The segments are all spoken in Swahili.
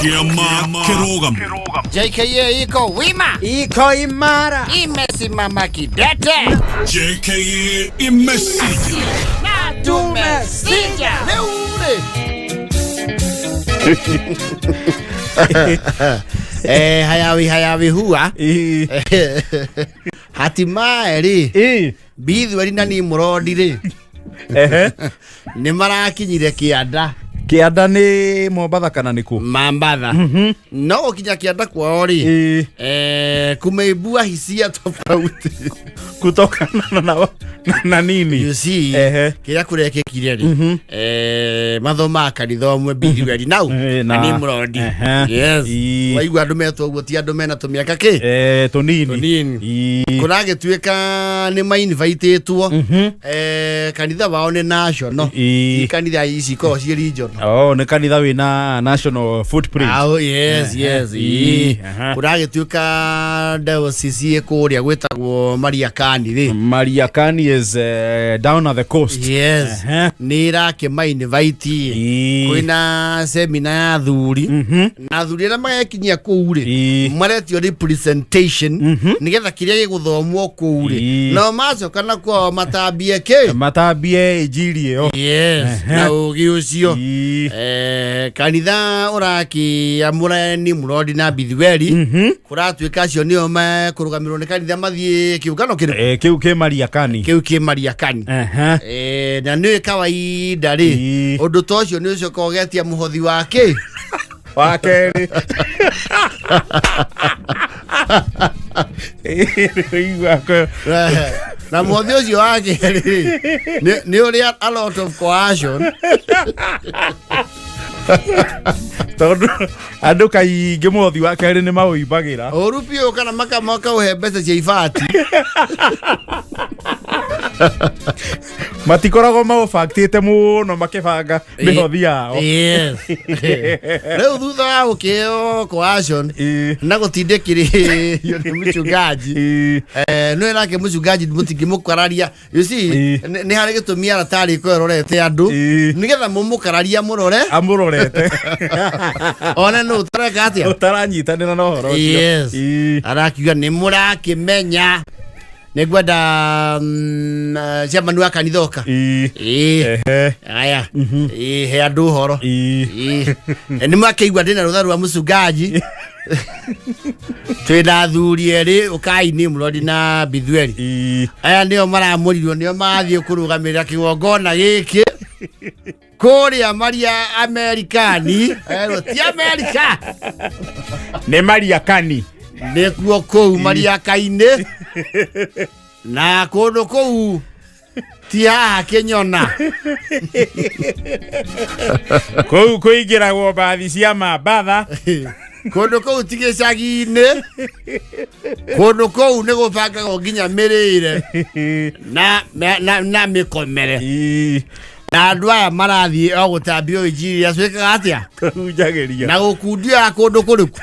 Kiama Kirogam. JKA iko wima, iko imara, imesimama kidete. JKA imesija na tumesija. Hayawi huwa hatimaye ri Bithweri na ni Murodi ri ni marakinyire Kianda. Kianda ni Mombatha kana niku? Mombatha. No kinya Kianda kwao ri kumeibua hisia tofauti kutokana na nini? You see, kira kurekekire ri mathoma kanitha mwe Bithweri nau na ni Murodi. Yes. Waigua andu metwo guo ti andu mena tumiaka ki tunini kurage tuika ni ma invite tuo kanitha wao ni national kanitha ici ko ci region. Oh, ni kanitha wina national footprint. Oh yes. Kurage tuika diocese kuria gwetagwo Mariakani ri. Mariakani is down at the coast. Yes. Ni rake ma invite kwina seminar ya thuri na thuri na magakinyia kuu ri maretio representation nigetha kiria giguthomwo kuu ri no macoka na kwa matambie injiri yo. Yes. Na ugi ucio kanitha uraki amura ni Murodi na Bithweri kuratuika acio nio kurugamirwo ni kanitha mathie kiungano kire kiu ke Mariakani na ni kawaida ri undu tocio ni ucio kogetia muhothi wake wakeri na muhothi ucio wake ni uri a lot of coercion tondu andu kaingi muhothi wake ni mauibagira urupio kana maka uhe mbeca cia ibati matikorago maofactite muno makibanga mihothi yao. Yes. Leo thutha wa ukio coercion na gutindikiri yo ni mchungaji no nake mchungaji mutingimukararia. You see ni hari gitumia ratari ko rorete andu nigetha mumukararia amurorete ona no utaraka atia utaranyitanira no horo. Yes. Arakiuga ni murakimenya negwada jamanu wa kanithoka aya he andu horo ni makeigwa ndina rutharu wa mucungaji twina thuri eri ukai ni Murodi na Bithweri aya nio maramuririo nio mathie kurugamirira kigongona giki kuria Maria Amerikani ti Amerika ni Mariakani nekuo kou Mariakaine na kundu kou ti haha Kinyona kou kuingiragwo bathi cia Mombatha kundu kou ti gicagi-ini kundu kou ni gubangagwo nginya mirire na mikomere na andu aya marathie o gutambia injiri acwikaga atia kunjagiria na gukundia kundu kuriku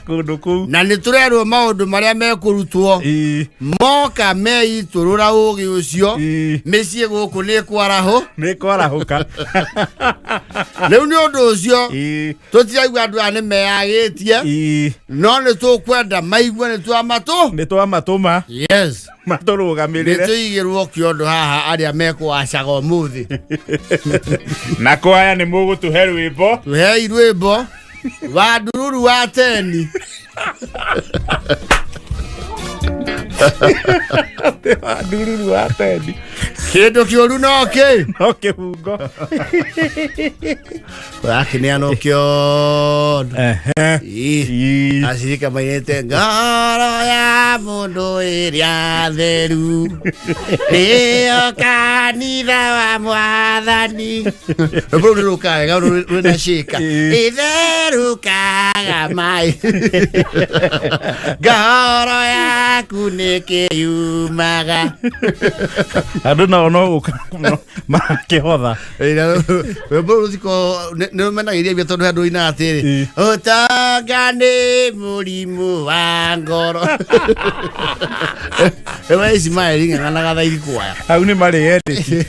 kundu na ni turerwo maundu maria mekurutwo moka meiturura ugi ucio micie guku ni kwarahuka leu ni undu ucio tutiraigua andu ani meagitie no ni tukwenda maigua ni twamatuma. Yes, maturugamirire ni tuigirwo kiondo haha aria mekwacaga umuthi na kwaya ni mugutuhe rwimbo tuhei rwimbo wa ndururu wa teni ndururu wa teni kindu kioru no kihungo wakinia no kiondo acirika mainite ngoro ya mundu iria theru nio kanitha wa Mwathani bro rukaga runa shika itherukaga mai ngoro yaku ni kiyumaga andu no makihotha bro ziko no menagiria bia tondu andu ina atiri utanga ni murimu wa ngoro ewa isi mai ngana gathairi kwaya au ni mari yeti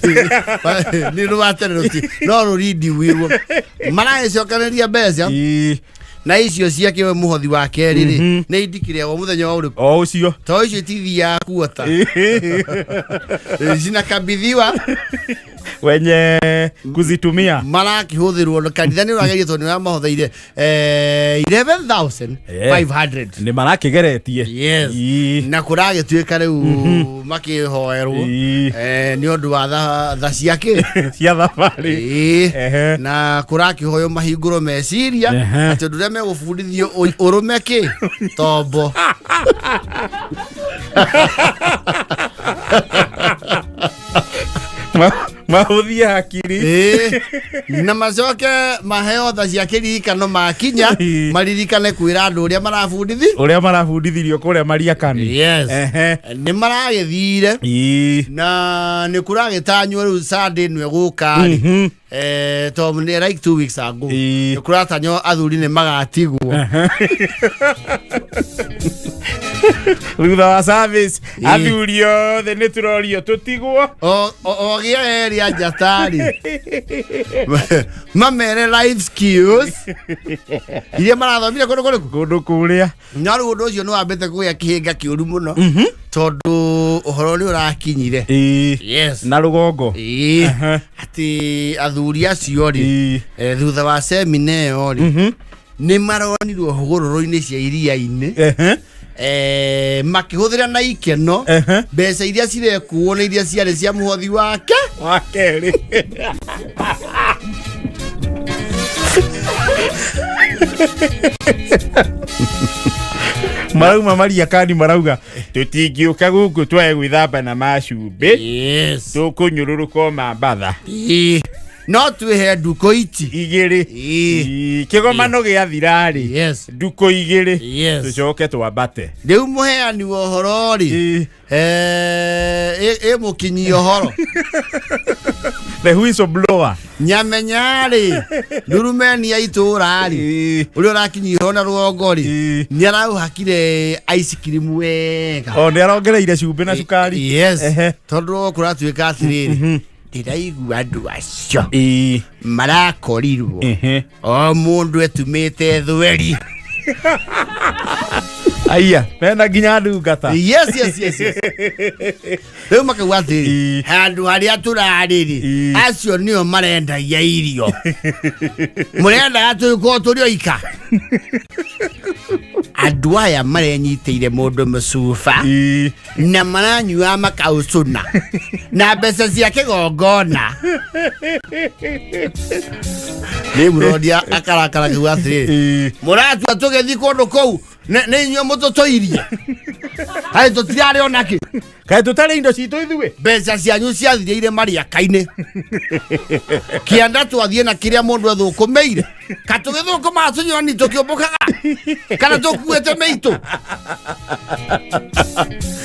ni ruatene ruti no ruridi wirwo mara icokaneria mbeca na icio ciake we muhothi wake riri nä indikire o muthenya wa uriku o ucio to icio tithia kuota zinakabidhiwa wenye kuzitumia marakihũthĩrwo na kanitha nĩ ũrageria tondũ nĩ mahũthĩire 11,500 nĩ marakigeretie na kũragĩtuĩka rĩu makĩhoerwo nĩ ũndũ wa tha ciake cia thabarĩ na kũrakĩhoywo mahingũrwo meciria atĩ ũndũ ũrĩa megũbundithio ũrũme kĩ tombo mahũthie hakiri na macoke maheo tha cia kĩririkano makinya maririkane kwĩra andũ ũrĩa marabundithirio kũrĩa Mariakani nĩ maragĩthire na nĩ kũragĩtanywo rĩu Sunday nĩ gũka tondũ nĩ like 2 weeks ago nĩ kũratanywo athuri nĩ magatigwo thutha wa service athuri othe nĩ tũrorio tũtigwo ogĩa eri anjatari mamere life skills iria marathomire kũndũ kũrĩa na rĩu ũndũ ũcio nĩ wambĩte kũgĩa kĩhĩnga kĩũru mũno tondũ ũhoro nĩ ũrakinyire na rũgongo atĩ athuri acio rĩ thutha wa semina ĩyo rĩ nĩ maronirwo hũgũrũrũ-inĩ cia iria-inĩ makĩhũthĩra na ikeno mbeca iria cirekuo na iria ciarĩ cia mũhothi wake wa kerĩ marauma Mariakani marauga tũtingĩũka gũkũ twae gwĩthamba na macumbĩ tũkũnyũrũrũka mambatha no twĩhe ndukũ iti igĩrĩ kĩgomano gĩathirarĩ ndukũ igĩrĩ tũcoke twambate rĩu mũheani wa ũhoro rĩ mũkinyi ũhoro the whistleblower nyamenyarĩ ndurumeni ya itũra rĩ ũrĩa ũrakinyi ũhoro na rũgongo rĩ nĩ arauhakire ice cream wega nĩ arongereire cumbĩ na cukari tondũ kũratuĩka atĩrĩrĩ ndĩraigua andũ acio marakorirwo o mũndũ etumĩte thweri aya mena nginya ndungata rĩu makauga atĩrĩ handũ harĩa tũrarĩ rĩ acio nĩo marendagia irio mũrendaga tũkorwo tũrĩ oika andũ aya marenyitĩire mũndũ mũcuba na maranyua makaucuna na mbeca cia kĩgongona nĩ mũrondia akarakara kiuga atĩrĩrĩ mũratua tũgĩthiĩ kũndũ kũu nĩ inyuĩ mũtũtũirie harĩ tũtirarĩ ona kĩ kaĩ tũtarĩ indo citũ ithuĩ mbeca cianyu ciathirĩire Mariaka-inĩ kĩanda twathiĩ na kĩrĩa mũndũ athũkũmĩire ka tũgĩthũkũma tũnyoni tũkĩũmbũkaga kana tũkuĩte mĩitũ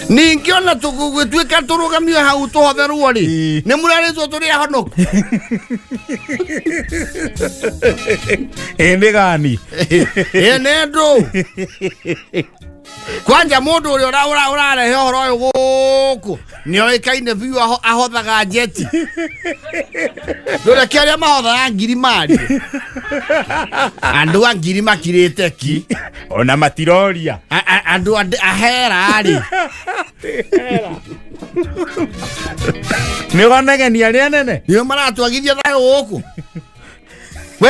ningĩ ona tũgũgĩtuĩka tũrũgamio hau tũhotherwo rĩ nĩ mũrarĩtwo tũrĩ ahonoku nĩ gani nĩ ndũ kwanja mũndũ ũrĩa ũrarehe ũhoro ũyũ gũkũ nĩ oĩkaine biũ ahothaga njeti ndũreke arĩa mahothaga ngiri marĩ andũ a ngiri makirĩte ki ona matiroria andũ ahera rĩ nĩ wanegenia arĩa nene nĩo maratwagithia thayũ gũkũ we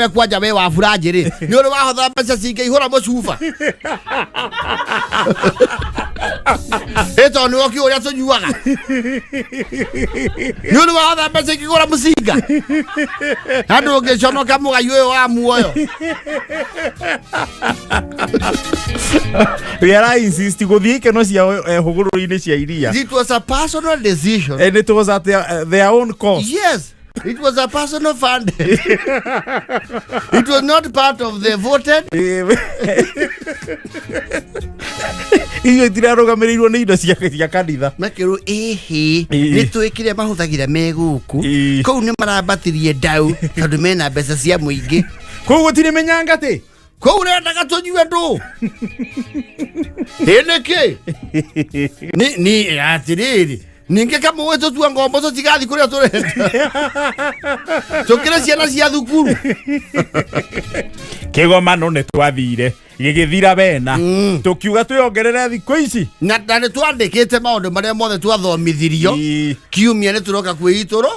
kwanja we wa buranjĩ rĩ nĩ ũrĩ wahotha mbeca cingĩihũra mũcuba ĩto nĩ woki ũrĩa tũnyuaga nĩ ũrĩ wahotha mbeca ingĩgũra mũcinga andũ ũngĩconoka mũgai ũyũ wa muoyo we ara insist gũthiĩ ikeno ciao hũgũrũrũ-inĩ cia iria. It was a personal decision and it was at their own cost. Yes. It was a personal fund. It was not part of the voted. Iyo itirarugamĩrĩirwo nĩ indo cia kanitha. Makĩrwo nĩ twĩkire mahũthagĩra megũkũ. Kũu nĩ marambatirie ndau tondũ mena mbeca cia mũingĩ. Kũu gũtirĩ menyangatĩ. Kũu rendaga tũnyue ndũ. Nĩkĩ? Nĩ atĩrĩrĩ. ninge kama wetu tu ngombo so tigathi kuria turenda tokira ciana cia thukuru kigomano ne twathire gigithira bena tukiuga twiongerere thikũ ici na nĩ twandĩkĩte maũndũ marĩa mothe twathomithirio kiumia nĩ turoka kwĩitũrũ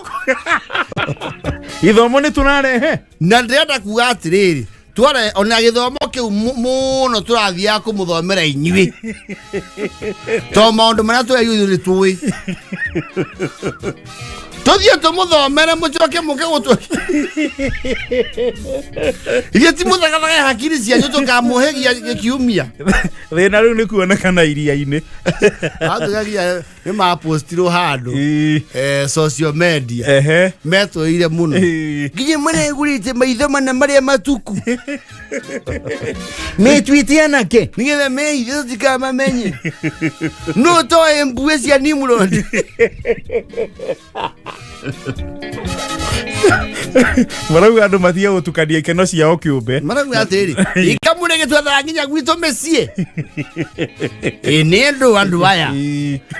ithomo nĩ tũrarehe na ndĩrenda kuga atĩrĩrĩ tware ona gĩthomo kĩu mũno tũrathiaga kũmũthomera inyuĩ to maũndũ marĩa tweyuĩ nĩ tũĩ tũthiĩ tũmũthomere mũcoke mũke gũtũ iria ti mũthagathage hakiri cianyu tũkamũhegia kiumia thĩna rĩu nĩ kuonekana iria-inĩ atũgagia nĩ mapostirwo handũ social media metũĩire mũno nginya mũregũrĩte maitho mana marĩa matuku metwĩte anake nĩgetha mehithe tũtikamamenye no toe mbuĩ cia Nimrod marauga andũ matige gũtukania ikeno ciao kĩũmbe marauga atĩrĩ ikamũre gĩtwathaga nginya gwitũ mĩciĩ nĩ andũ aya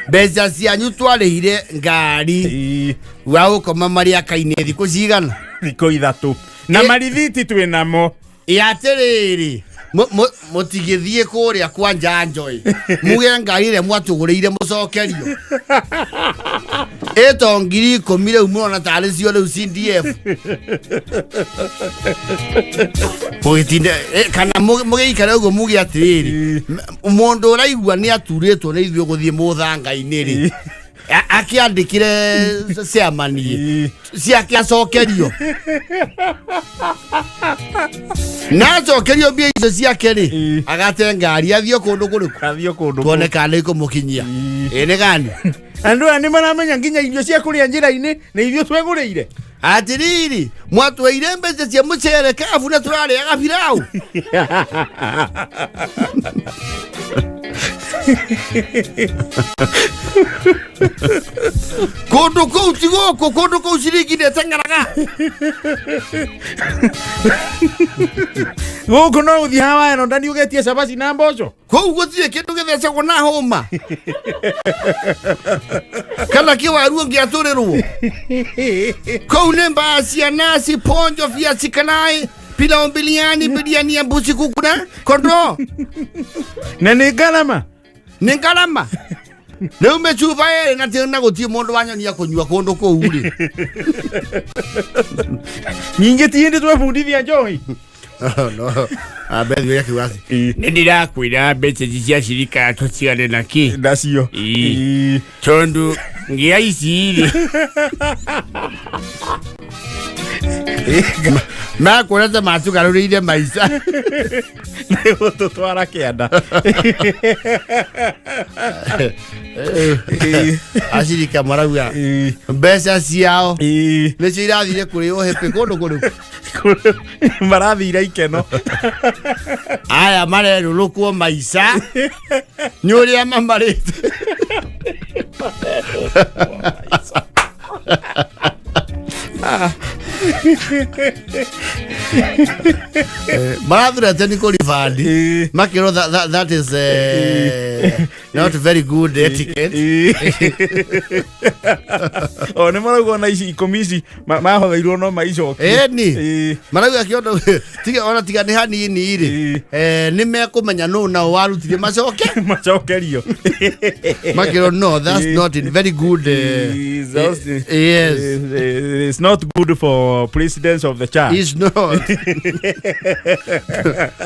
mbeca cianyu twarĩhire ngari wa gũkoma marĩaka-inĩ thikũ cigana thikũ 3 na marithiti twĩ namo atĩrĩrĩ mũtigĩthiĩ kũrĩa kwa Njanjoĩ muge ngari ĩrĩa mwatũgũrĩire mũcokerio ĩto ngiri 10 rĩu mũrona tarĩ cio rĩu CDF mũgĩtinda kana mũgĩikara ũguo muge atĩrĩrĩ mũndũ ũraigua nĩ aturĩtwo nĩ ithuĩ gũthiĩ mũthanga-inĩ rĩ akĩandĩkire ciamani ciake acokerio na acokerio mbia icio ciake rĩ agate ngari athiĩ kũndũ kũrĩkũ tuone kana ikũmũkinyia nĩ gani andũ aya nĩ maramenya nginya irio cia kũrĩa njĩra-inĩ nĩ irio twegũrĩire atĩrĩrĩ mwatweire mbeca cia mũcere kabu na tũrarĩaga pilau kũndũ kũu ti gũkũ kũndũ kũu ciringi ndĩteng'eraga gũkũ no ũthiĩ Hawaii no ndani ũgetie cabaci na mboco kũu gũtirĩ kĩndũ gĩthecagwo na hũma kana kĩwaru ũngĩatũrĩrwo kũu nĩ mbaa cia naci ponjo viazi karai pilau biriani ya mbuzi kuku na kondoo na nĩ ngarama rĩu mĩcuba ĩrĩ na tĩna gũtirĩ mũndũ wanyonia kũnyua kũndũ kũu rĩ ningĩ ti hĩndĩ twebundithia njohi no abethi wĩra kiuga atĩ nĩ ndĩrakwĩra mbeca cia cirika tũtigane nakĩ nacio tondũ ngĩa ici rĩ makuonete matugarũrĩire maica nĩ gũtũtwara kĩanda acirika marauga mbeca ciao nĩcio irathire kũrĩo hĩpĩ kũndũ kũrĩkũ marathire ikeno aya marerũrũkwo maica nĩ ũrĩa mamarĩte marathurete nĩ kũribandi makĩrwo that is not very good etiquette o nĩ marauga na ici 10 ici mahotheirwo no maicokie ĩni marauga kĩondo ona tiga nĩ hanini rĩ nĩ mekũmenya nũ nao warutire macokerio makĩrwo no that's not in very good yes it's not good for presidents of the church it's not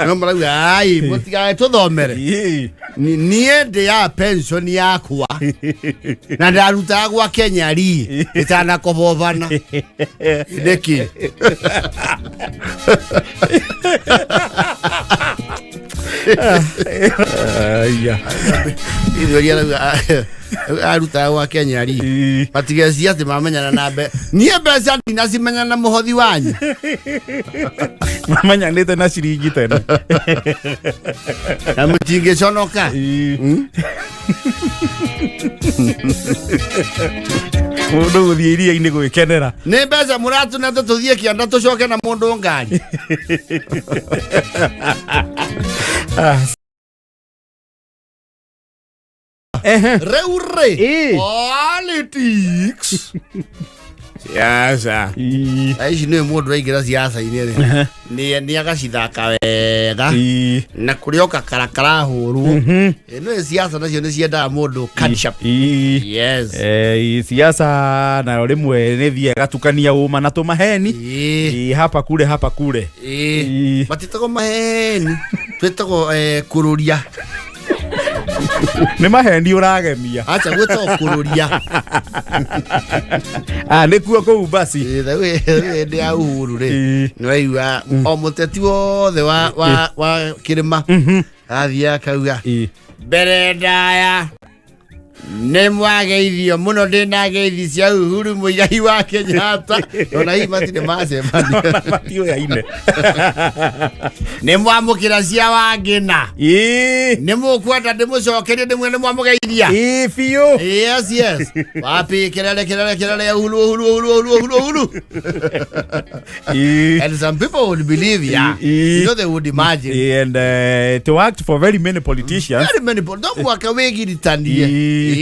no marauga ai mũtigae tũthomere niĩ ndĩ ya pension yakwa na ndarutaga gwa Kenya ri itanakobobana nĩkĩ arutaga gwa Kenya ri matigeci atĩ mamenyana na niĩ mbeca ndinacimenyana na mũhothi wanyu mamenyanĩte na ciringi tene na mũtingĩconoka mũndũ gũthiĩ iria-inĩ gwĩkenera nĩ mbeca mũratũnete tũthiĩ kĩanda tũcoke na mũndũ ngari Reure politics siasa aici nä må ndå aingä ra ciaca-inä nä agacithaka wega na kå rä oka karakara hå rwo nä ciaca nacio nä ciendaga må ndå siasa nayo rä mwe nä thiä gatukania å ma na tå maheni hapa kure matitagwo maheni twätagwo kå rå ria nä maheni å ragemia acha gwätagwo kå rå ria nä kuo kå u basi ndä ya uhuru rä nä waigua o må teti wothe wa kä rä ma athiä akauga mbere ndaya nä mwageithio må no ndä na ngeithi cia Uhuru Muigai wa Kenyatta ona hii matirä macemania nä mwamå kä ra cia Wangina nä må kwenda ndä må cokerie ndä mwe nä mwamå geithia biå wapi kerere Uhuru and some people would believe you know they would imagine and to work for very many politicians no mwaka wĩgiritanie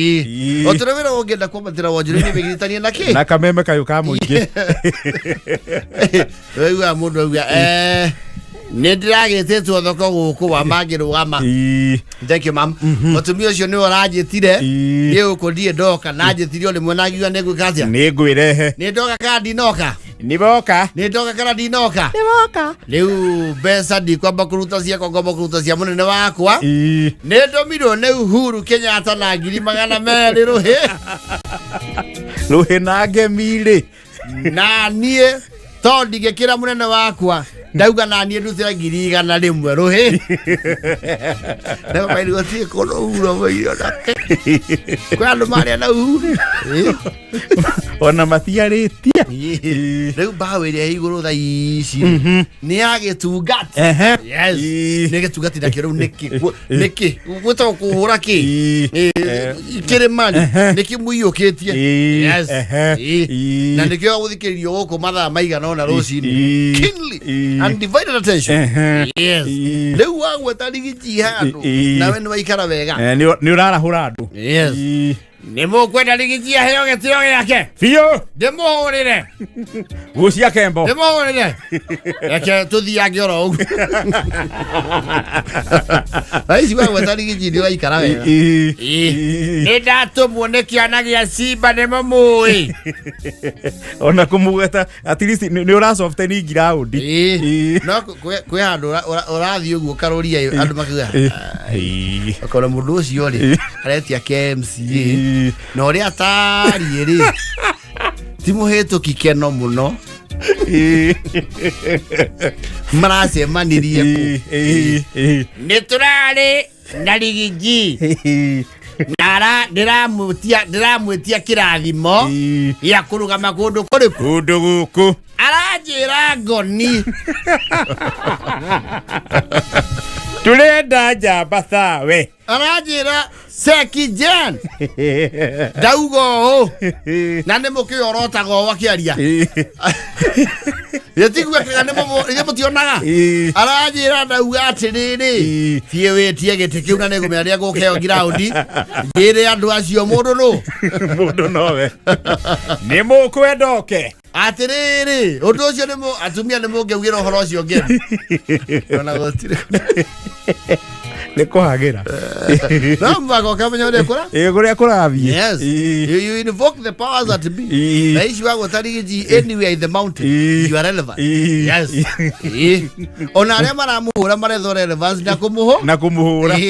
otorevera wongenda kwambatĩra wonjorithia wĩgiritanie na kĩ na kameme kayũ ka mũingĩ wĩigua mũndũ auga nĩ ndĩragĩtĩtwo thoko gũkũ wa mangĩrũgama thank you mam mũtumia ũcio nĩ ũranjĩtire nĩ ũkũ ndiĩ ndoka na njĩtire rĩmwe na ngiuga nĩ ngwĩka atĩa nĩ ngwĩrehe nĩ ndoka kana ndinoka nĩboka kana ndinoka rĩu mbeca ndikwamba kũruta ciakwa ngomba kũruta cia mũnene wakwa nĩ ndomirwo nĩ Uhuru Kenyatta na 200,000 rũhĩ na ngemirĩ na niĩ to ndigĩkĩra mũnene wakwa ndauga na niĩ ndutĩra 100,000 rũhĩ nĩgo mairwo tiĩ kũndũ Uhuru mairio nake kwĩ andũ marĩa na Uhuru ona matiarĩtie rĩu mbaũ ĩrĩa igũrũ tha ici nĩ ya gĩtungati nĩ gĩtungati nakĩo rĩu nĩkĩ gwĩtagwo kũhũra kĩ kĩrĩmani nĩkĩ mũiyũkĩtie na nĩkĩo gũthikĩrĩrio gũkũ mathaa maigana ona rũcinĩ keenly undivided attention rĩu wagweta rigiji handũ nawe nĩ waikara wega nĩ ũrarahũra andũ nĩ mũkwenda rigiji aheo gĩtĩo gĩake biũ ndĩmũhũrĩre gucia kembo ndĩmũhũrĩre reke tũthiange oro ũguo aici wagweta rigiji nĩ ũraikara wega nĩ ndatũmwo nĩ kĩana gĩa Simba nĩ mũmũĩ ona kũmũgeta at least nĩ ũracobte ngiraũndi no kwĩ handũ ũrathiĩ ũguo karũria andũ makiuga akona mũndũ ũcio rĩ aretia KMCA na ũrĩa atariĩ rĩ ti mũhĩtũki keno mũno maracemanirie nĩ tũrarĩ na rigiji ndĩramwĩtia kĩrathimo gĩa kũrũgama kũndũ kũrĩkũ kũndũ gũkũ aranjĩra ngoni tũrenda njamba thawe aranjĩra Sekijen ndauga ũũ na nĩ mũkĩorotaga ũũ akĩaria yetiguĩkaga nĩ mũtionaga aranjĩra ndauga atĩrĩrĩ thiĩ wĩtie gĩtĩ kĩu na nĩngũmenya rĩrĩa ngũkĩheo ngiraundi njĩre andũ acio mũndũ nowe nĩ mũkwenda oke atĩrĩrĩ ũndũ ũcio atumia nĩ mũngĩugĩra ũhoro ũcio ngeni ona gũtirĩ nĩ kũhagĩra no mwagoka menya ũrĩa kũra kũrĩa kũrathiĩ yes you invoke the powers that be na ici wagweta rigiji anywhere in the mountain you are relevant yes ona arĩa maramũhũra maretho relevance na kũmũhũra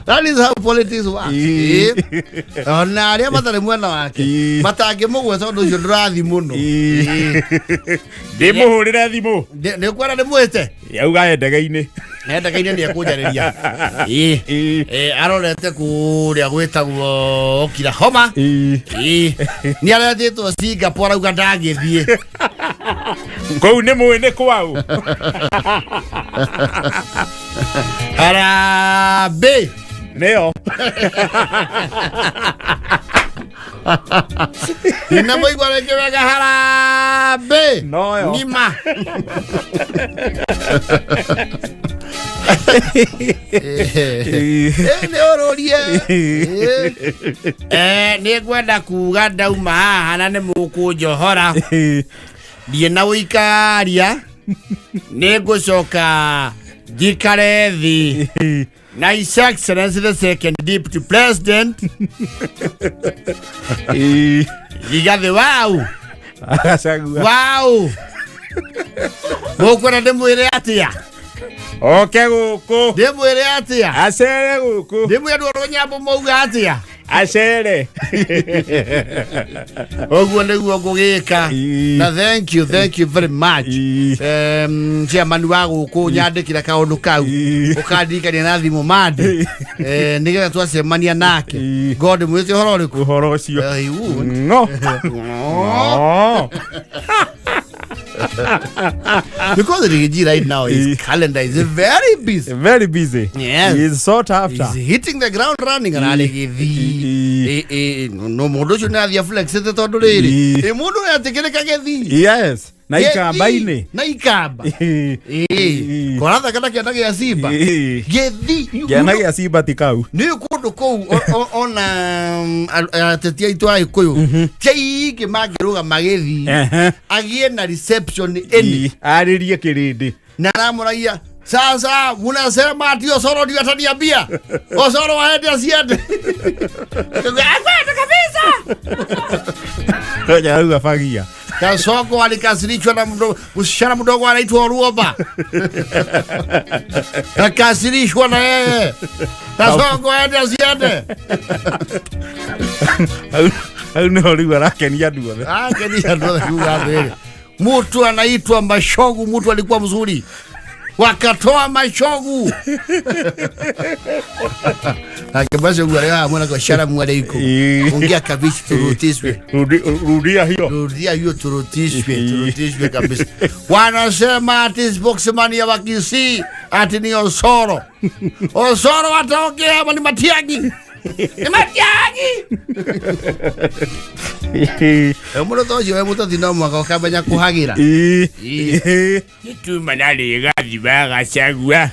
that is how politics work ona arĩa matarĩ mwena wake matangĩmũgweta ũndũ ũcio ndũrathi mũno ndĩmũhũrĩre thimũ nĩ kwenda ndĩmwĩte yauga endege-inĩ nĩ ekũnjarĩria arorete kũrĩa gwĩtagwo Oklahoma nĩ aretĩtwo Singapore arauga ndangĩthiĩ kũu nĩ mũĩ nĩ kwao harambĩ nĩyo Ina moigua rĩngĩ wega harambe Noyo. ng'ima nĩ ũrũrie nĩ ngwenda kuga ndauma haha na nĩ mũkũnjohora ndiĩ na ũikaria nĩ ngũcoka njikare thĩ na His Excellency the Second Deputy President Rigathi wau mũkwenda ndĩmwĩre atĩa Oke guku. ndĩmwĩre atĩa Acere guku. ndĩmwĩre andũ a Rũnyambo mauga atĩa Acere. Oguo nĩguo ngũgĩka na thank you very much chairman wa gũkũ nyandĩkĩra kaũndũ kau ũkandirikania na thimũ mande nĩgetha twacemania nake God mwĩte ũhoro ũrĩkũ Ũhoro ũcio. No. Because Rigi right now his calendar is very busy. Very busy. Yes. He is sought after. He's hitting the ground running and no mundu ucio nathia flexete tondu riri mundu yatikirika gethi Yes. Na ikamba-ini. Na ikamba koratha kana kiana gia simba gethi Kiana gia simba tikau. ni kundu kou ona atetia itu Agikuyu tiaiki magiruga magethi agie na reception eni Aririe kirindi. na ramuraia sasa munasema ati Osoro ndio ataniambia Osoro waende asiende kabisa Ngoja huyu afagia. Kasoko alikasirishwa na msichana mdogo anaitwa Ruoba. Akasirishwa na yeye. Kasoko aende asiende. Au no riwa lake ni adua. Kenia ndo kuga. Mtu anaitwa Mashogu, mtu alikuwa mzuri. Wakatoa Mashogu. Akabasha gwa mwana kwa shara mwale iko. Ongea kabisa turutishwe. Rudia hiyo turutishwe kabisa. Wanasema ati spokesman ya Wakisii ati ni Osoro. Osoro ataongea ama ni Matiang'i? Ni Matiang'i. Emuno tojo emuto dino mwaka kabanya kuhagira. Nituma nali gathi baga chagua.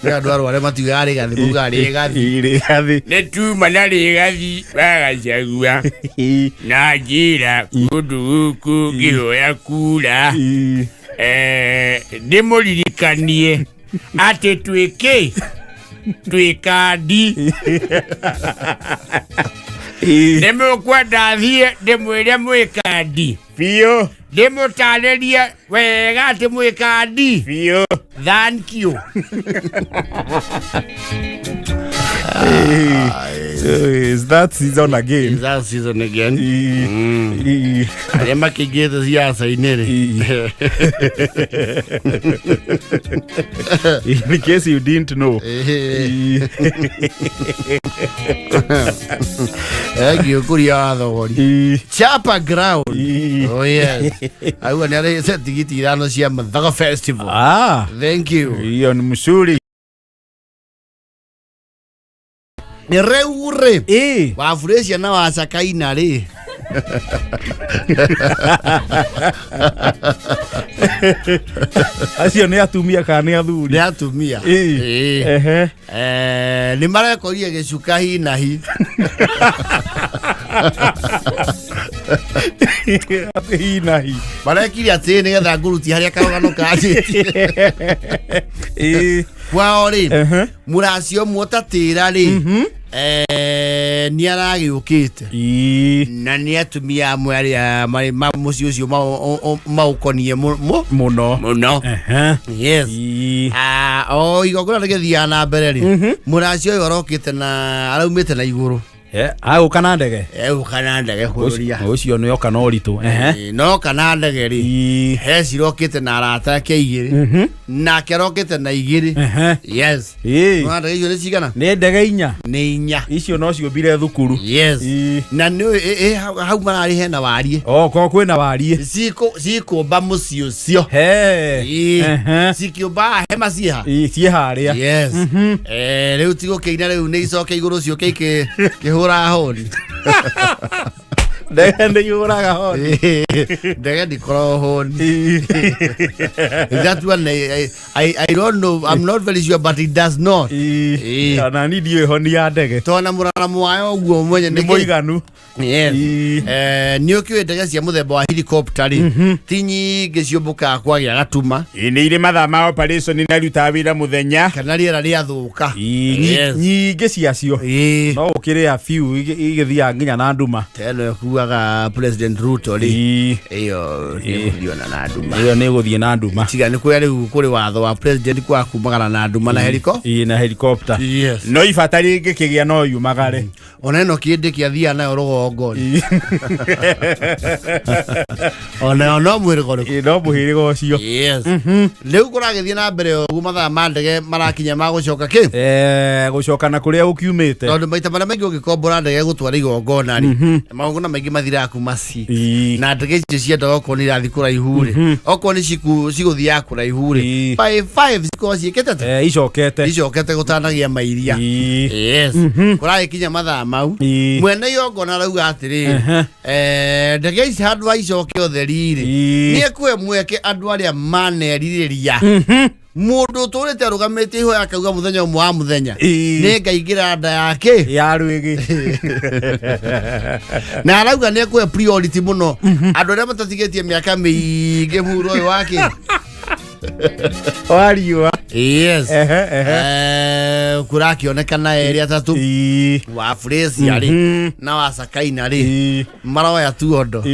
Ya dwaro wale matiare gathi bugari gathi. Nituma nali gathi baga chagua. Najira kudu huku gihoya kula. Ndimulirikanie ate twikandi Ndĩmũkwenda thiĩ ndĩmwĩre mwĩkandi Biũ. Ndĩmũtarĩrie wega atĩ mwĩkandi Biũ. Thank you. Is that season again? Is that season again? Arĩa makĩingĩte siasa-inĩ rĩ. In case you didn't know. Gĩũkũria thogori. Chapa ground. Oh yes. Agua nĩ arĩhĩte tigiti ithano cia Mathaga Festival. Thank you. Hiyo ni mzuri. Ni reure. Wafurecia na wacakaina rĩ. Acio nĩ atumia kana nĩ athuri? Nĩ atumia. Nĩ marekoria gĩcuka hi na hi. Hi na hi. Marekire atĩ nĩgetha nguruti harĩa karũgano kanjĩtie. Kwao rĩ mũracio mũtatĩra rĩ nĩ aragĩũkĩte na nĩ atumia amwe arĩa marĩ mũciĩ ũcio maũkonie mũno. Yes. O igongona rĩgĩthiaga na mbere rĩ mũracio ũyũ arokĩte na araumĩte na igũrũ. Agũka na ndege. Egũka na ndege bũrũria. Ũcio nĩ oka na ũritũ. No kana ndege rĩ heci rokĩte na arata ake igĩrĩ nake arokĩte na igĩrĩ. Yes. No ndege icio nĩ cigana? Nĩ ndege 4. Nĩ 4. Icio no ciũmbire thukuru. Yes. Na nĩ hau mararĩ hena warie. Ko kwĩna warie. Cikũmba mũciĩ ũcio. Cikĩũmba hema ciĩha. Ciĩ harĩa. Yes. Rĩu tigũkĩina rĩu nĩ icoke igũrũ ciũke ikĩhũra honi. ndege yuraga honi ndege ndikoro honi that one I don't know, I'm not very sure, but it does not ana ni dio honi ya ndege tona muraramu wayo uguo mwenye ni muiganu yes nio kiwe ndege cia muthemba wa helicopter tinyi ngiciumbuka kwagia gatuma ni ile mathaa ma operation na ruta wira muthenya kana riera riathuka nyingi ciacio no ukiria few igithia nginya na nduma teno kuaga President Ruto ri iyo ndiona na nduma iyo ni guthie na nduma tiga ni kuya riu kuri watho wa president kwa kumagana na nduma na helicopter yes no ibatari ngikigia no yumagare ona ino kindi kia thia nayo rugongo ona no mwirigo no muhirigo cio yes riu kuragithie na mbere ugu mathaa ma ndege marakinya ma gucoka ki gucoka na kuria ukiumite tondu maita maria maingi ugikombora ndege gutwara igongona ri maungona maingi mathira ku maci na ndege icio cienda goko ni rathi kuraihu ri oko ni ciguthia kuraihu ri by 5 ciko ciikete icokete gutanagia mairia yes kuragikinya mathaa mau mwene yongona rauga atiri ndege ici handu aicoke utheri ri ni ekwe mweke andu aria maneririria mundu turite arugamite iho yakauga muthenya umwe wa muthenya ni ngaigira nda yake ya rwigi na arauga ni ekwe priority muno andu aria matatigetie miaka miingi muro uyu wake wariwa yes kurakionekana eri atatu wa Fresi ari na wa Sakaina ri maroya tuondo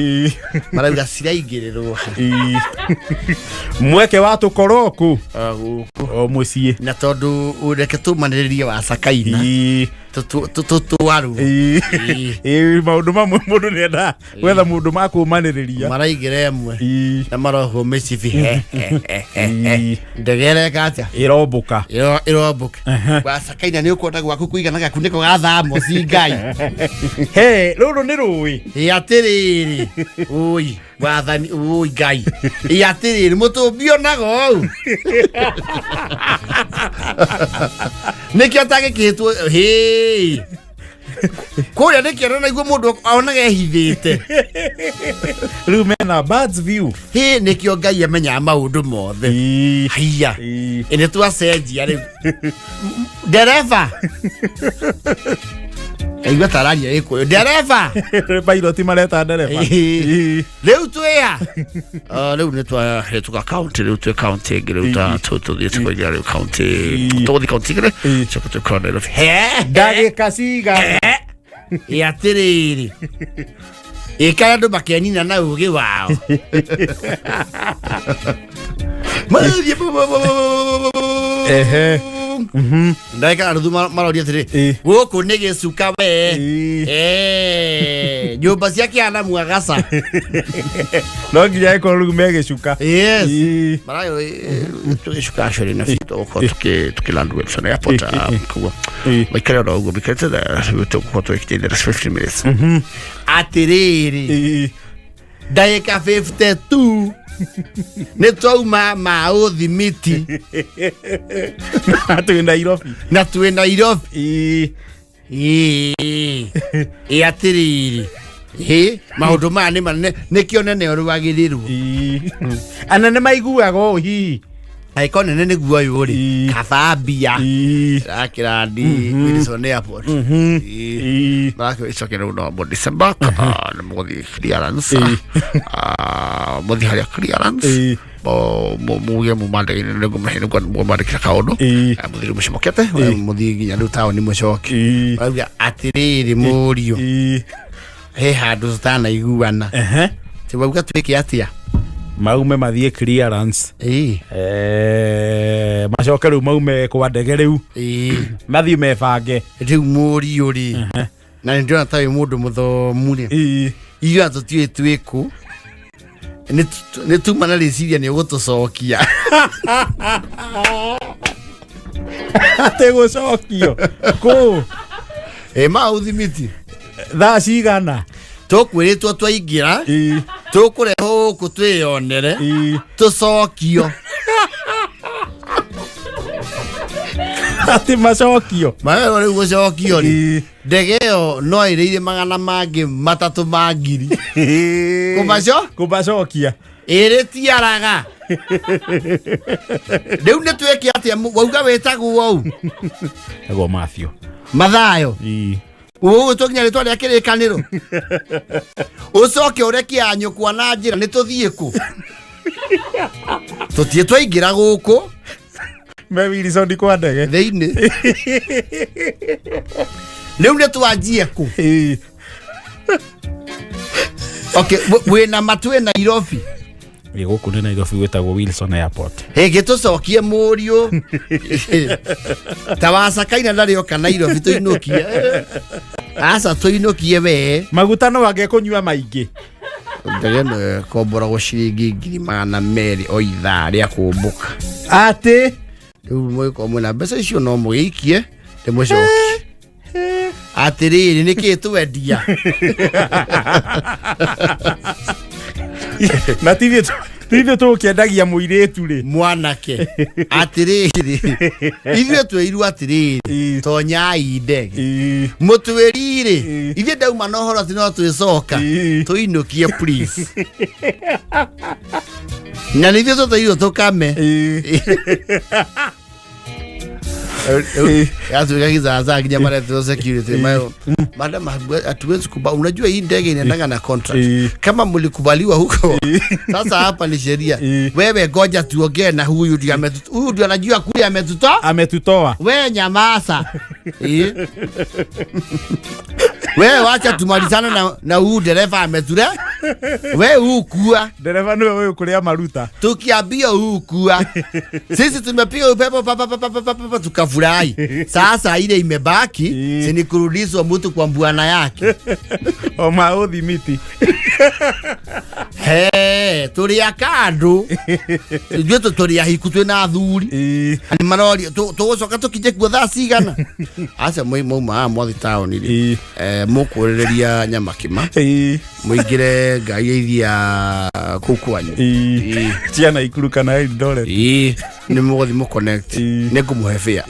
marauga ciraingĩrĩrwo mweke watu koroku o mucie na tondu ureke tumanĩrĩrie wa Sakaina tuwaru maundu mamwe mundu nenda wetha mundu makumanĩrĩria maraigĩra emwe na marohwo mĩcibi ndegere katia irombuka wa Sakaina nĩ ũkwenda gwaku kũigana gaku nĩko gathamo ci ngai he rũrũ nĩ rũĩ atĩrĩrĩ ui wathani ui ngai atĩrĩrĩ mũtũmbio nago nĩkĩo tagĩkĩtwo kuria nĩkĩo naiguo mũndũ onaga ehithĩte rĩu mena birds view nĩkĩo ngai amenyaga maũndũ mothe haiya nĩ twacenjia rĩu ndereba aigua tararia ĩkũyũ ndereba pilot mareta ndereba rĩu twĩa rĩu nĩ twahĩtũka county rĩu twĩ county ĩngĩ rĩu tũthiĩte kũingĩra rĩu county tũgũthiĩ county ĩngĩ rĩ coka twĩkorwo Nairobi ndagĩka cigana atĩrĩrĩ ĩkara andũ makenina na ũgĩ wao ndagĩka nuthu maroria atĩrĩ gũkũ nĩ gĩcuka we nyũmba cia kĩana mwagaca no nginya ĩkorwo rĩu megĩcuka marayo tũgĩcuka acori na tũgũkorwo tũkĩland Wilson airport koguo maikare oro ũguo maikarĩte tũgũkorwo twĩkinyĩte 15 minutes atĩrĩrĩ ndagĩka 52 nĩ twauma ma ũthimiti na twĩ Nairobi atĩrĩrĩ maũndũ maya nĩ manene nĩkĩo nene ũrũagĩrĩrwo anene maiguaga ũũ hihi aiko nene nĩguo ũyũ rĩ kabambia rakĩrandi Wilson airport marakĩcokia rĩu no December nĩ mũgũthiĩ clearance mũthiĩ harĩa clearance muge mumandĩkĩre nĩguo mwandĩkĩra kaũndũ mũthiĩ mũcimokete mũthiĩ nginya rĩu taũni mũcoki rauga atĩrĩrĩ mũriũ he handũ tũtanaiguana tĩwauga twĩke atĩa maume mathiĩ clearance macoke rĩu maume kwa ndege rĩu mathiĩ mebange rĩu mũriũ rĩ na nĩndĩrona ta wĩ mũndũ mũthomu rĩ ithuĩ tũtiũĩ twĩkũ nĩ tuma na rĩciria nĩ ũgũtũcokia ategũcokio kũ ma ũthimiti thaa cigana tũkwĩrĩtwo twaingĩra tũkũrehwo gũkũ twĩyonere tũcokio ati macokio mayo ni gucokio ri ndege yo no iriire magana mangi matatu mangiri kumacokia iri tiaraga riu ni tweke atia wauga wetagwo wau ego Mathio Mathayo ugu twakinya ritwa ria kirikaniro ucoke ureke anyukwa na njira ni tuthie ku tutie twaingira guku me Wilson kwa ndege thiini riu ni twanjie ku okay wina matwe na Nairobi guku ni Nairobi gwetagwo Wilson Airport gitucokie murio tawacakaina ndario kana Nairobi tuinukie asa tuinukie we maguta no wage kunyua maingi ndege no kombora go ciringi 200 o ithaa ria kumbuka ati riu mwiko mwina mbeca icio no mugiikie ndimucokie atiriri niki twendia na tivyo tukiendagia muiretu ri mwanake atiriri ithwe tweiru atiriri tonyai ndege mutwirire ithwe ndauma no horo ati no twicoka tuinukie please na nithwe tutairu tukame Yaani kizaza kinya mara tu security mayo madam hatuwezi kubali. Unajua hii ndege inaendanga na contract. Kama mlikubaliwa huko sasa hapa ni sheria. Wewe ngoja tuongee na huyu ndio anajua kule ametutoa. Wewe nyamaza. Wewe wacha tumalizane na huyu dereva ameture. Wewe ukua. Dereva ni wewe kulia maruta. Tukiambia ukua. Sisi tumepiga upepo papa tukafurahi. Sasa ile imebaki si ni kurudishwa mtu kwa bwana yake. O maudhi miti. Tulia kando. Tujue tulia hiku na athuri. Ani marori tugocoka tukije kwa thaa cigana. Acha mwathi town ile. Mukurereria nyamakima. Muingire ngai ithia kukwanyu. Ciana ikuruka na $8. Ni mugothi mu connect. Ni kumuhefia.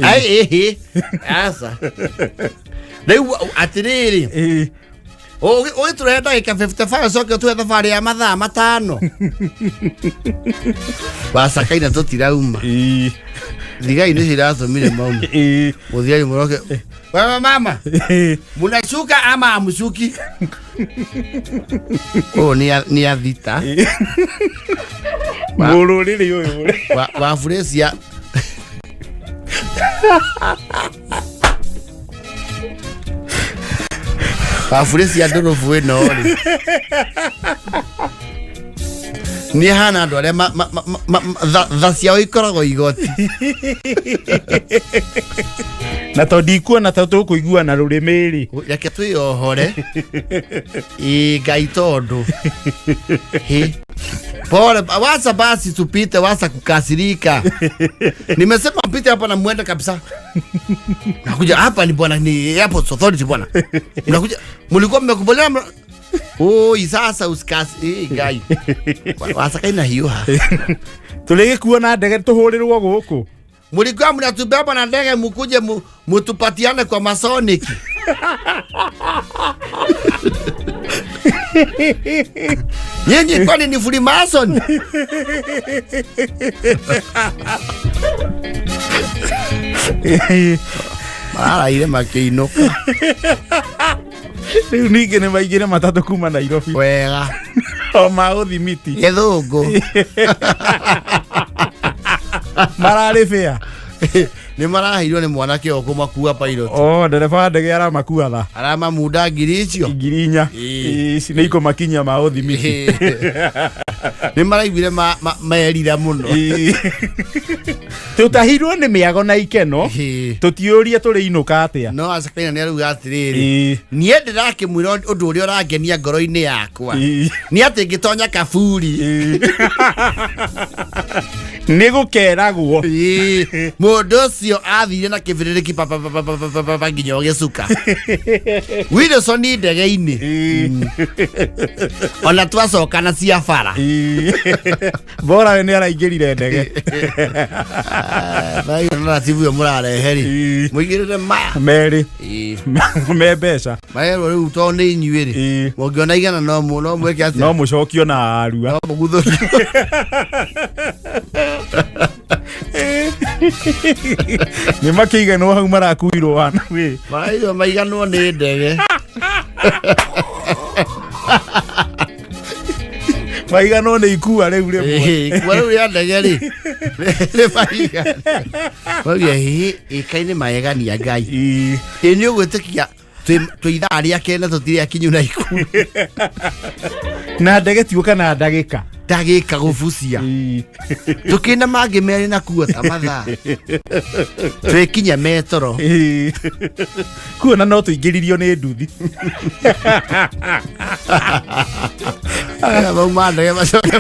Asa. Riu atiriri. Oi turenda ika 55 soke tu thabarĩ ya mathaa 5. Wasakaina tutirauma. Thigai ni ciratumire mauma. Muthiai muroke. Wewe mama. Munashuka ama amushuki? Ni athita. Mururire yoyo. Wa Fresia. Afuresi adoro fuwe nori. Ni hana ndo ale thacia oikoragwo igoti. Na tondikuo na tatu kuigua na rurimiri. Yake tu yohore. Ngai tondu. Pole, wacha basi tupite, wacha kukasirika. Nimesema mpite hapa na muende kabisa. Nakuja hapa ni bwana, ni airport authority bwana. Unakuja, mlikuwa mmekubaliana. Sasa usikasi ngai. Wacha kaina hiyo ha. Tulege kuona ndege tuhurirwo guku. Mlikuwa mnatubeba na ndege mukuje mutupatiane kwa Masonic. Nyinyi kwani ni Freemason? Mara ile makiinuka. Riu ningi ni maigire matatu kuma Nairobi. Wega. O mauthi miti. Githungu. Mararĩ fea. Ni marahirwo ni mwanake o kumakua pilot. Ndereba ndege aramakua tha. Arama muda ngiri icio. Ngiri 4. Ici nĩ ikumakinya mauthi miti. Ni maraiguire maerira muno. Tutahirwo ni miago na ikeno. Tutiuria turi inuka atia. No acakaina ni aruga atiriri. Nie ndirakimwira undu uria urangenia ngoro-ini yakwa. Ni ati ngitonya kaburi. Ni gukeragwo. Mundu ucio athire na kibiriki papa nginya gicuka. Wilson ndege-ini. Ona twacoka na cia bara. bora we nä araingärire ndege na tibu yo murare heri muigirire maya merä me mbeca maero riu to ni inyuiri mongiona igana no mweke atia no mucokio na arua no mugutho nä makä iganwo hau marakuirwo wana wä maio maiganwo nä ndege maiganwo nä ikua rä u rä ikua rä u rä a ndege rä nä maigana mauge ä-kainä magegania ngai ä nä å gwä tä kia twä ithaa rä a kenda tå tirä akinyu na iku na ndege tiåka na ndagä ka gå bucia tå kä na mangä merä na kuota mathaa twä kinya metoro kuona no tå ingä ririo nä nduthi mau mandege macoke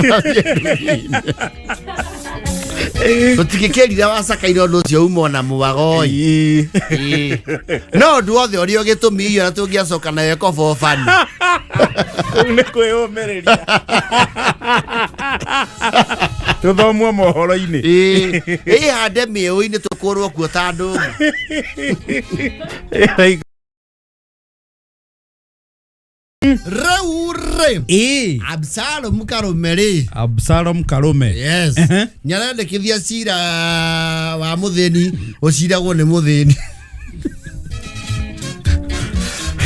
tå tigä kä rire wacakaire å ndå å cio umona mwagoi no ndå othe å rä o gä tå mi iyo na tå ngä acoka nayo kobobani nä kwä å mä rä ria tå thomwo mohoro-inä ä hande mä å inä tå kå rwo kuo ta ndå Raure Absalom Karume yes nyarendekithia cira wa muthini uciragwo ni muthini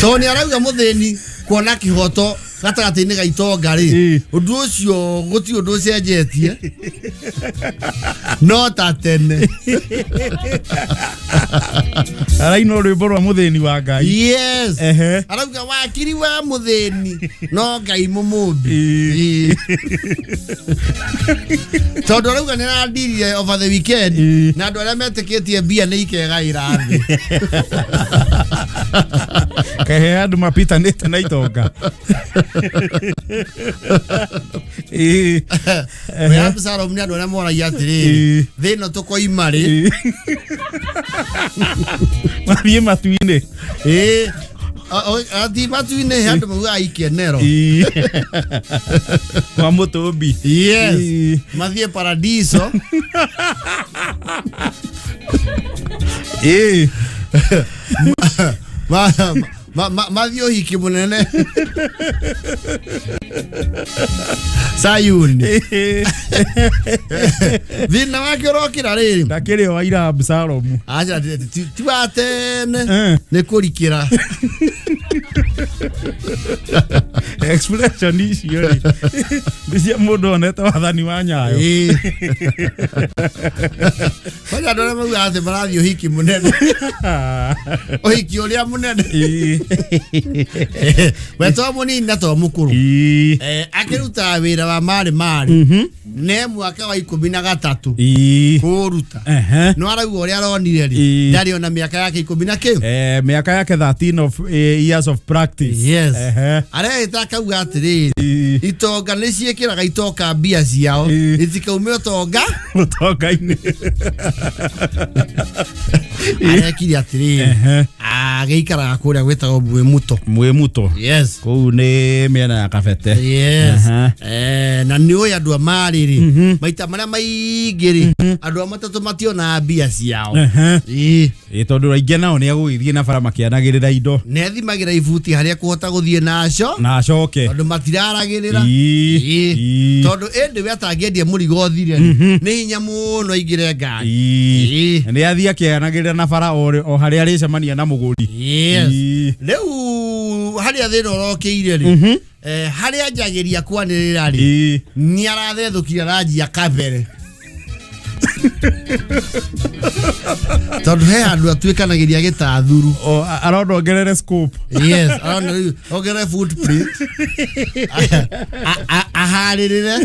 to ni arauga muthini kuona kihoto gatagati-inä ga itonga rä å ndå å cio gå ti å ndå å cenjetie no ta tene araina rwä mbo rwa må thä wa ngai yes arauga wakiri wa må thä no ngai må må mbi tondå arauga nä randirie over the weekend na andå arä a metä kä tie mbia nä ikegaä ra thä kehe andå mapitanä te na itonga Absalom nä andå arä a moragia atä rä thä no tå koima rä mathiä matu-inä athi matu-inä he andå maugaga ikenero wa må tå mbi yes mathiä paradiso mathiä å hiki må nene Sayuni thina wake å rokä ra rä ndakä rä o waira Absalomu ti wa tene nä kå rikä ra expression icio rä nä cia må ndå onete wathani wa nyayo konya andå arä a mauga atä marathiä å hiki må nene å hiki å rä a må nene we to må nini na to må kå rå akä rutaga wä ra wa marä ne mwaka wa 13 kå ruta no arauga å rä a aronire rä ndarä ona mä aka yake 10 na kä mä aka yake 13 of years of practice yes arä ta akauga atä rä itonga nä ciäkä raga itoka mbia ciao itikaume å tonga tonga-inä arekire atä rä agä ikaraga kå rä a gwä tagwo mwä muto yes kå u nä mä ena ya kabete yes na nä å yå andå a marä rä maita marä a maingä rä andå a matatå mationa mbia ciao tondå raingä nao nä agå gä thiä na bara makä rä ra indo nethimagä ra ibuti harä a kå hota gå thiä naco na acoke tondå matiraragä rä ra tondå ändä we atangä endia må rigo thire nä hinya må no aingä re ngari nä athiä akä anagä rä ra na bara o harä a rä cemania na må gå ri rä u harä a thä na å rokä ire rä harä a njagä ria kwanä rä ra rä nä arathethå kire ranjia kabere tondå he andå atuä kanagä ria gä tathuru arona ongerere scope yes arona ongerere footprint aharä rä re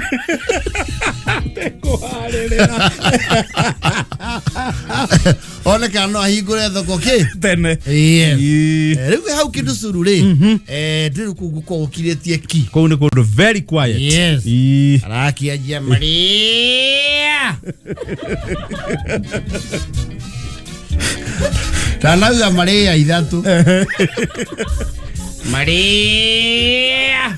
oneka no ahingå re thoko kä tene rä u hau kä ndå curu rä ndä rä kå gå kirä tie ki kå u nä kå ndå very quiet yes arakianjia maria tanauga maria ithatå maria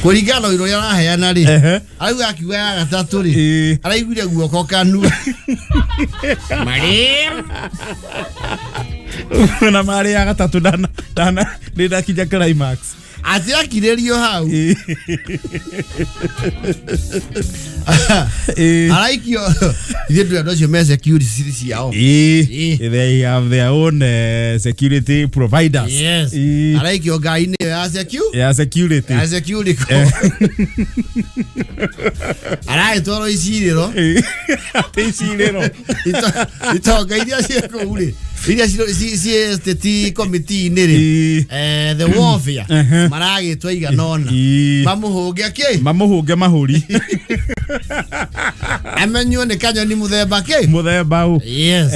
Kurigano iro ya raheana ri. Au akiuga ya gatatu ri. Araiguire guoko kanu. Mariam. Na mari ya gatatu dana ndida kija climax. Atia kirerio hau. Araikio. Yedu adoje me security city yao. They have their own security providers. Yes. Araikio gaine ya security. Ya security. Ya security. Arai toro isiriro. Isiriro. Ito gaidia sieko ule. Iria si este committee nere. The warfare. Marage twiga nona. Mamuhoge ake. Mamuhoge mahuri. Amenyo ne kanyo ni muthemba ke. Muthemba u. Yes.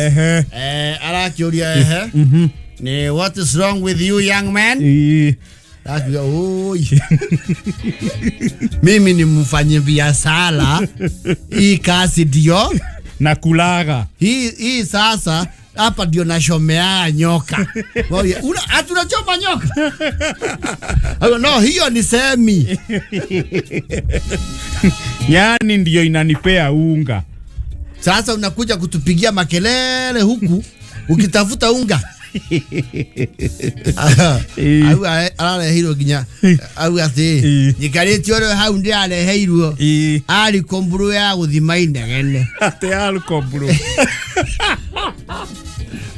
Arakioria ne what is wrong with you young man? Akija oi. Mimi ni mfanye biashara. Hii kazi ndio na kulaga. Hii sasa hapa ndio nashomea nyoka. Tunachoma nyoka. No, hiyo ni semi. Yani ndio inanipea unga. Sasa unakuja kutupigia makelele huku ukitafuta unga. Au ala hiro ginya. Au ati nikareti oro hau ndi ala heirwo. Ali komburu ya guthima inegene. Ate ali komburu.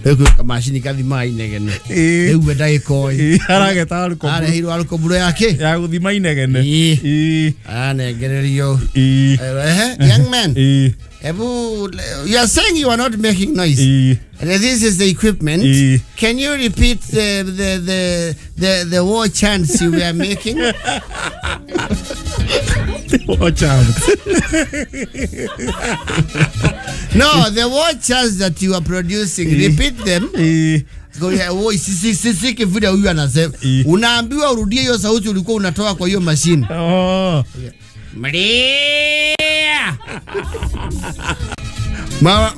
Eko machine kathima inegene. Ewe ndaikoi. Arageta ali komburu. Ala hiro ali komburu yake. Ya guthima inegene. Anegererio. Young man. You are saying you are not making noise. And this is the equipment. Can you repeat the war chants you were making? War chants. No, the war chants that you are producing. Repeat them. Sisi video huyu anasema. Unaambiwa urudie hiyo sauti ulikuwa unatoa kwa hiyo machine. Maria. Mama,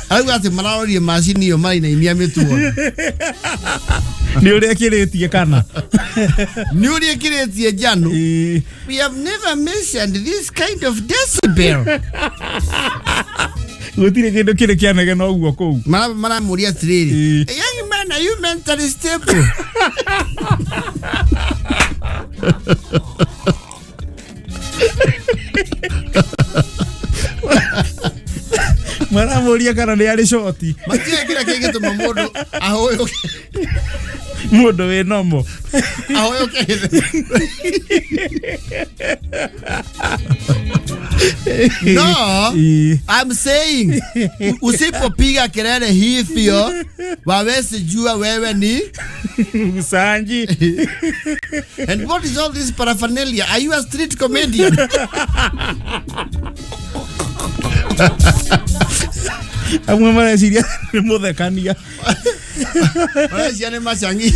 au ati mararori machine yo mai na imia metuo. Ni uri akiretie kana. Ni uri akiretie jano. We have never mentioned this kind of decibel. Gutire kindu kire kianege no guo kou. Mara muria triri. Young man, are you mentally stable? Mara moria kana ni ari shoti. Matia kila kenge to mamodo ahoyo. Modo we nomo. Ahoyo kenge. No, I'm saying usipopiga kelele hivyo wawezi jua wewe ni Sanji. And what is all this paraphernalia? Are you a street comedian? Amwe mara siria muthekania. Mara siane machangi.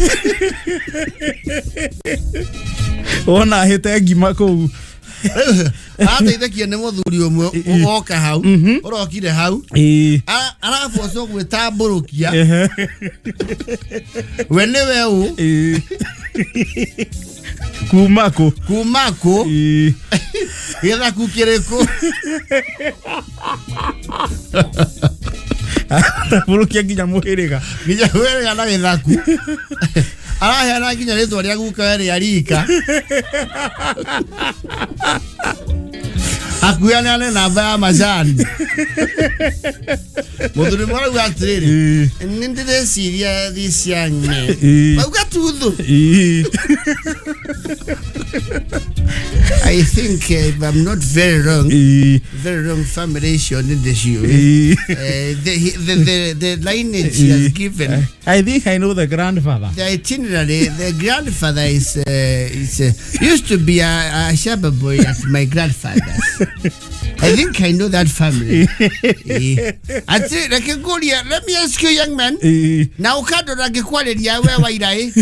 Ona hete ngima kou. Ateithakia nĩ mũthuri ũmwe ũgoka hau ũrokire hau arabu ũcio gwĩtambũrũkia we nĩwe ũ kumako gĩthaku kĩrĩkũ tambũrũkia nginya mũhĩrĩga na gĩthaku araheana nginya rĩtwa rĩa guka rĩa rika akuyanane namba ya majani muthuri mwana wa atiriri nindire siria this young man bauga tuthu I think if I'm not very wrong formulation in the show. The lineage he has given. I think I know the grandfather. The itinerary, the grandfather is used to be a shepherd boy at my grandfather's. I think I know that family. Let me ask you, young man. Now, ukado na gikwale ya wewa irai.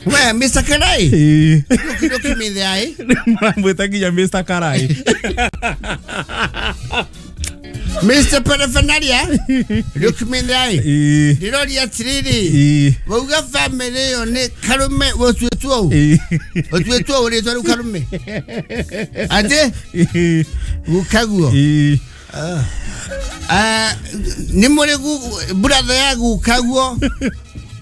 Well, Mr. Karai. Look me there. Mweta kia Mr. Karai. Mr. Paraphernalia, look me in the eye. You know the atridi. Woga family on it, Karume was with two. But with two, it is on Karume. Ade? Ukagu. Nimoregu, Bradagu, Kago,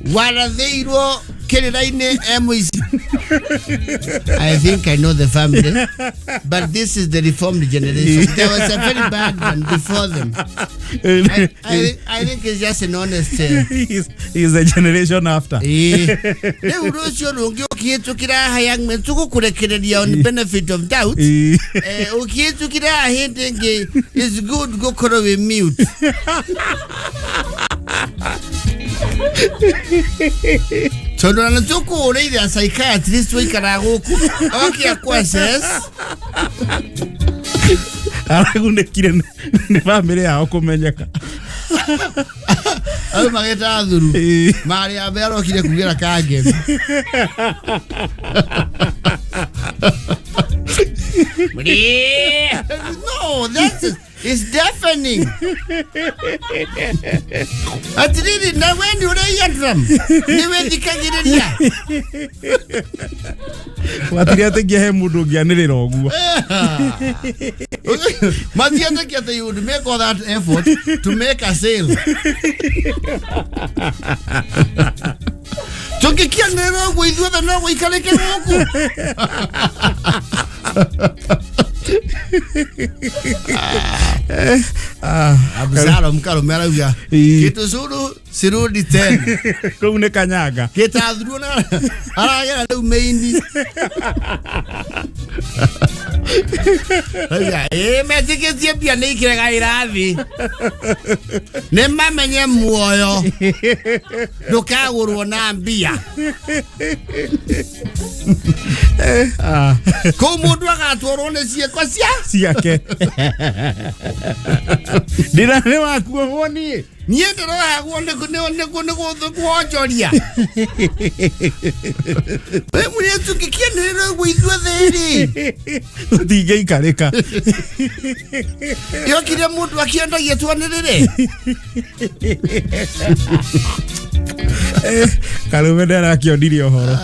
Waradeiro, Kerine, Emus. I think I know the family, but this is the reformed generation. There was a very bad one before them. I think it's just an honest. He's a generation after. On the benefit of doubt. It's good go call we mute. So no anatuko already a psychiatrist we karagoku. Okay, questions. Aragunde kire ne family yao kumenyeka. Ayo mageta aduru. Mari abero kire kugira kage. No, it's deafening. At really, now when you read them, you went to Canada. What do you think you have to do? Matiata, you would make all that effort to make a sale. Tokikia nero with the no we can Absalom Kalomeraga. Kito suru siru di 10. Kune kanyaga. Kita adruna. Ara ya meindi. Mete que tia pia nei kire ga irathi. Ne mamenye muoyo. Ndukagurwo na mbia. Ko mundu agatwarwo ne cieko ciake. Ndira ne wakuo woni. Niende ro agwonde kune kuonjoria. We muri tukikia nero gwithwa theri. Dige ikareka. Yo kire mundu akienda yetwanirire. Kalumendera akionirie uhoro.